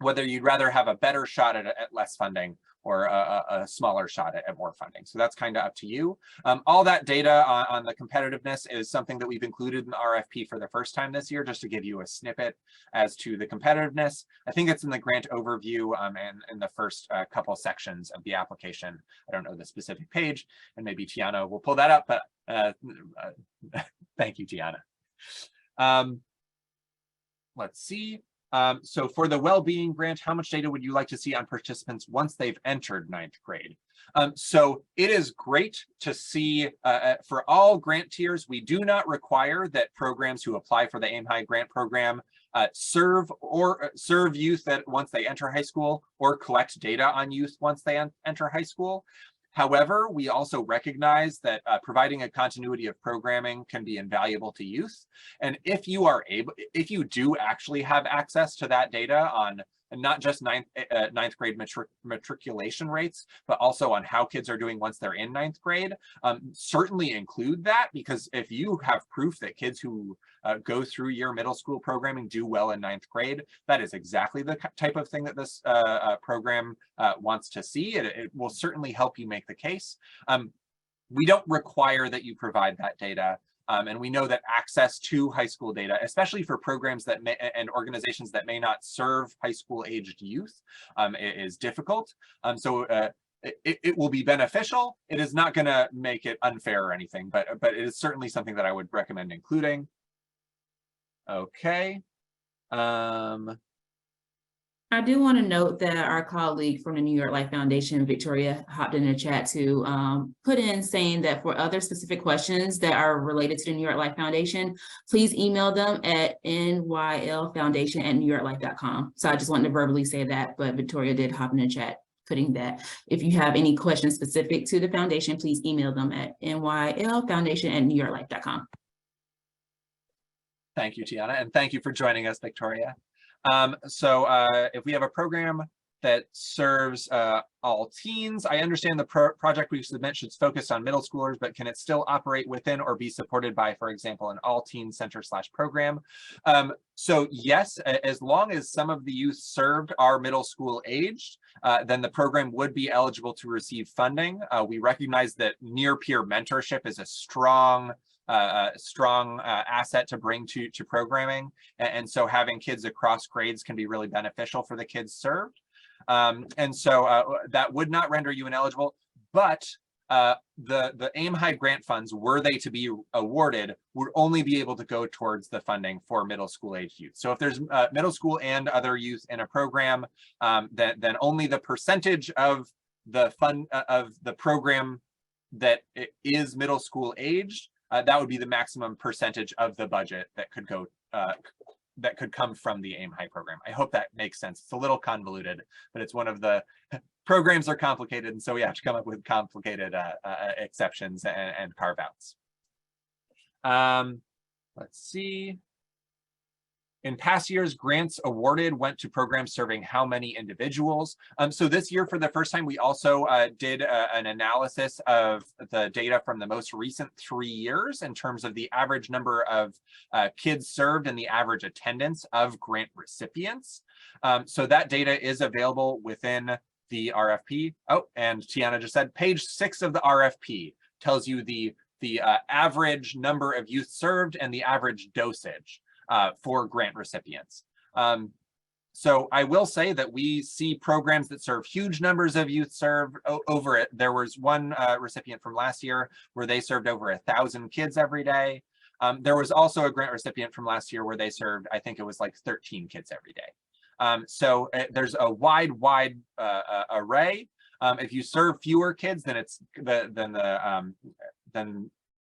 whether you'd rather have a better shot at less funding or a smaller shot at more funding. So that's kind of up to you. All that data on the competitiveness is something that we've included in the RFP for the first time this year, just to give you a snippet as to the competitiveness. I think it's in the grant overview and in the first couple sections of the application. I don't know the specific page, and maybe Tiyana will pull that up, but thank you, Tiyana. Let's see. So for the well-being grant, how much data would you like to see on participants once they've entered 9th grade? So it is great to see for all grant tiers, we do not require that programs who apply for the Aim High grant program serve youth that once they enter high school or collect data on youth once they enter high school. However, we also recognize that providing a continuity of programming can be invaluable to youth. And if you do actually have access to that data on not just ninth grade matriculation rates, but also on how kids are doing once they're in 9th grade, certainly include that, because if you have proof that kids who go through your middle school programming do well in 9th grade, that is exactly the type of thing that this program wants to see. It will certainly help you make the case. We don't require that you provide that data. And we know that access to high school data, especially for programs that and organizations that may not serve high school aged youth, is difficult. So it will be beneficial. It is not going to make it unfair or anything, but it is certainly something that I would recommend including. Okay. I do want to note that our colleague from the New York Life Foundation, Victoria, hopped in the chat to put in saying that for other specific questions that are related to the New York Life Foundation, please email them at nylfoundation@newyorklife.com. So I just wanted to verbally say that, but Victoria did hop in the chat putting that. If you have any questions specific to the foundation, please email them at nylfoundation@newyorklife.com. Thank you, Tiyana, and thank you for joining us, Victoria. So if we have a program that serves all teens, I understand the project we submit should focus on middle schoolers, but can it still operate within or be supported by, for example, an all-teen center/program? So yes, as long as some of the youth served are middle school aged, then the program would be eligible to receive funding. We recognize that near-peer mentorship is a strong asset to bring to programming, and so having kids across grades can be really beneficial for the kids served, and so that would not render you ineligible, but the Aim High grant funds, were they to be awarded, would only be able to go towards the funding for middle school age youth. So if there's middle school and other youth in a program, then only the percentage of the fund of the program that is middle school aged, that would be the maximum percentage of the budget that could go that could come from the Aim High program. I hope that makes sense. It's a little convoluted, but it's one of the programs are complicated, and so we have to come up with complicated exceptions and carve outs. Let's see. In past years, grants awarded went to programs serving how many individuals? So this year, for the first time, we also did an analysis of the data from the most recent 3 years in terms of the average number of kids served and the average attendance of grant recipients. So that data is available within the RFP. Oh, and Tiyana just said page 6 of the RFP tells you the average number of youth served and the average dosage for grant recipients. So I will say that we see programs that serve huge numbers of youth served over it. There was one recipient from last year where they served over 1,000 kids every day. There was also a grant recipient from last year where they served, I think it was like 13 kids every day. So there's a wide array. If you serve fewer kids, then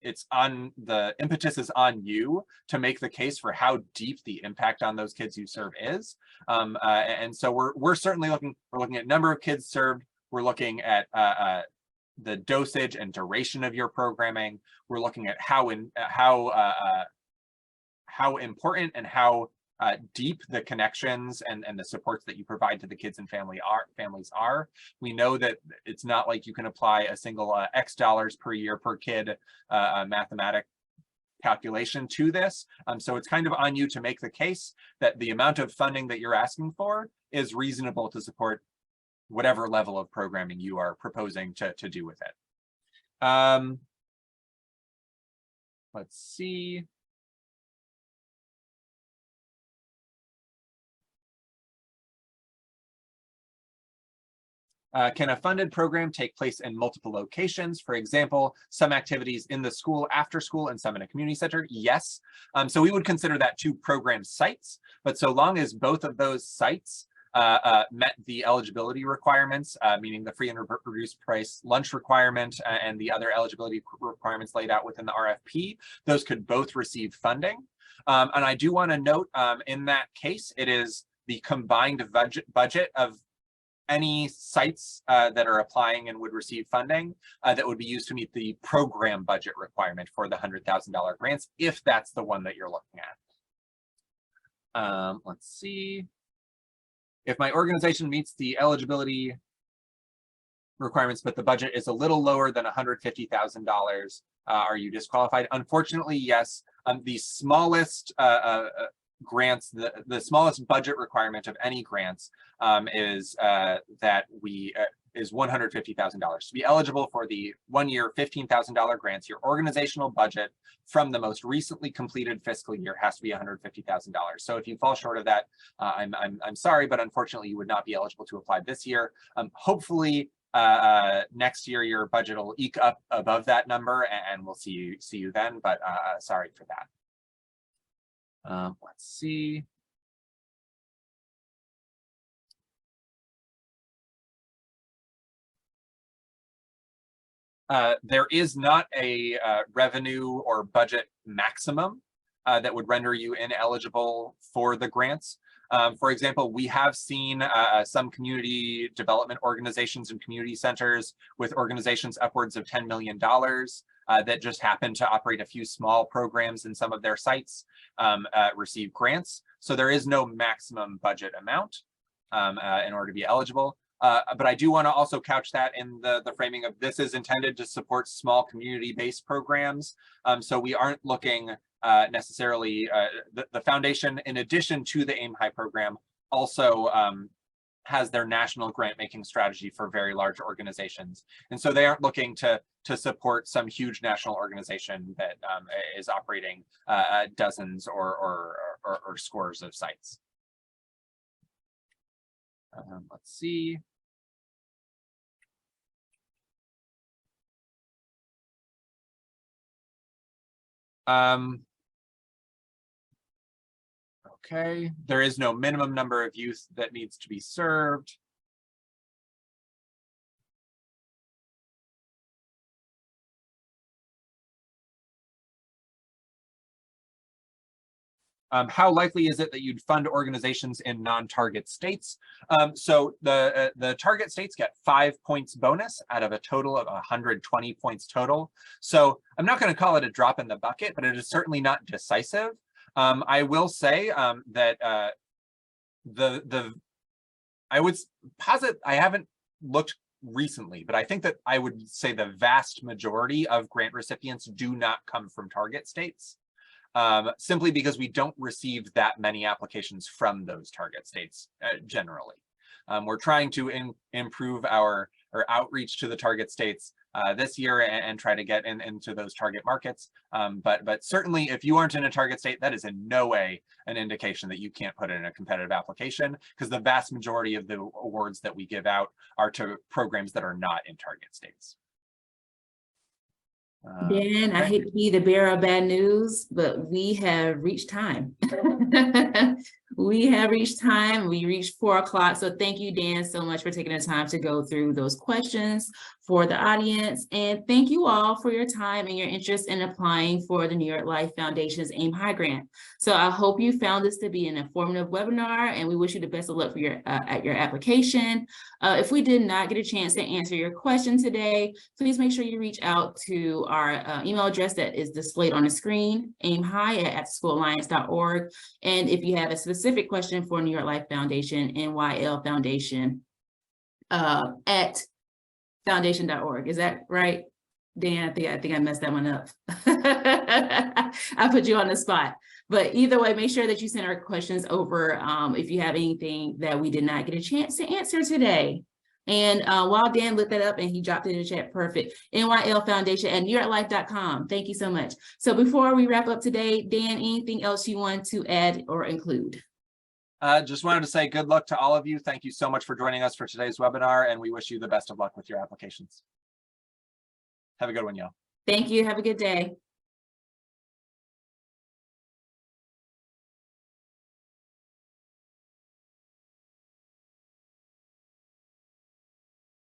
it's on the impetus is on you to make the case for how deep the impact on those kids you serve is. And so we're certainly looking at number of kids served. We're looking at the dosage and duration of your programming. We're looking at how important and how deep the connections and the supports that you provide to the kids and families are. We know that it's not like you can apply a single X dollars per year per kid mathematic calculation to this. So it's kind of on you to make the case that the amount of funding that you're asking for is reasonable to support whatever level of programming you are proposing to do with it. Let's see. Can a funded program take place in multiple locations? For example, some activities in the school, after school, and some in a community center? Yes. So we would consider that 2 program sites, but so long as both of those sites met the eligibility requirements, meaning the free and reduced price lunch requirement and the other eligibility requirements laid out within the RFP, those could both receive funding. And I do want to note in that case, it is the combined budget of any sites that are applying and would receive funding that would be used to meet the program budget requirement for the $100,000 grants, if that's the one that you're looking at. Let's see. If my organization meets the eligibility requirements, but the budget is a little lower than $150,000, are you disqualified? Unfortunately, yes. The smallest grants, the smallest budget requirement of any grants is that we is $150,000. To be eligible for the 1-year $15,000 grants, your organizational budget from the most recently completed fiscal year has to be $150,000. So if you fall short of that, I'm sorry, but unfortunately you would not be eligible to apply this year. Hopefully next year your budget will eke up above that number, and we'll see you then. But sorry for that. Let's see. There is not a revenue or budget maximum that would render you ineligible for the grants. For example, we have seen some community development organizations and community centers with organizations upwards of $10 million that just happen to operate a few small programs in some of their sites receive grants. So there is no maximum budget amount in order to be eligible. But I do want to also couch that in the framing of this is intended to support small community-based programs. So we aren't looking necessarily, the foundation, in addition to the Aim High program, also has their national grant-making strategy for very large organizations. And so they aren't looking to support some huge national organization that is operating dozens or scores of sites. Let's see. Okay, there is no minimum number of youth that needs to be served. How likely is it that you'd fund organizations in non-target states? So the target states get 5 points bonus out of a total of 120 points total. So I'm not going to call it a drop in the bucket, but it is certainly not decisive. I will say that I would posit, I haven't looked recently, but I think that I would say the vast majority of grant recipients do not come from target states. Simply because we don't receive that many applications from those target states generally. We're trying to improve our outreach to the target states this year and try to get into those target markets. But certainly if you aren't in a target state, that is in no way an indication that you can't put in a competitive application, because the vast majority of the awards that we give out are to programs that are not in target states. Dan, I hate to be the bearer of bad news, but we have reached time. We have reached time. We reached 4 o'clock. So thank you, Dan, so much for taking the time to go through those questions for the audience. And thank you all for your time and your interest in applying for the New York Life Foundation's AIM High Grant. So I hope you found this to be an informative webinar, and we wish you the best of luck for your at your application. If we did not get a chance to answer your question today, please make sure you reach out to our email address that is displayed on the screen, aimhigh@afterschoolalliance.org. And if you have a specific question for New York Life Foundation, NYL Foundation at foundation.org. Is that right, Dan? I think I messed that one up. I put you on the spot. But either way, make sure that you send our questions over if you have anything that we did not get a chance to answer today. And while Dan looked that up and he dropped it in the chat, perfect. NYL Foundation at newyorklife.com. Thank you so much. So before we wrap up today, Dan, anything else you want to add or include? Just wanted to say good luck to all of you. Thank you so much for joining us for today's webinar, and we wish you the best of luck with your applications. Have a good one, y'all. Thank you. Have a good day.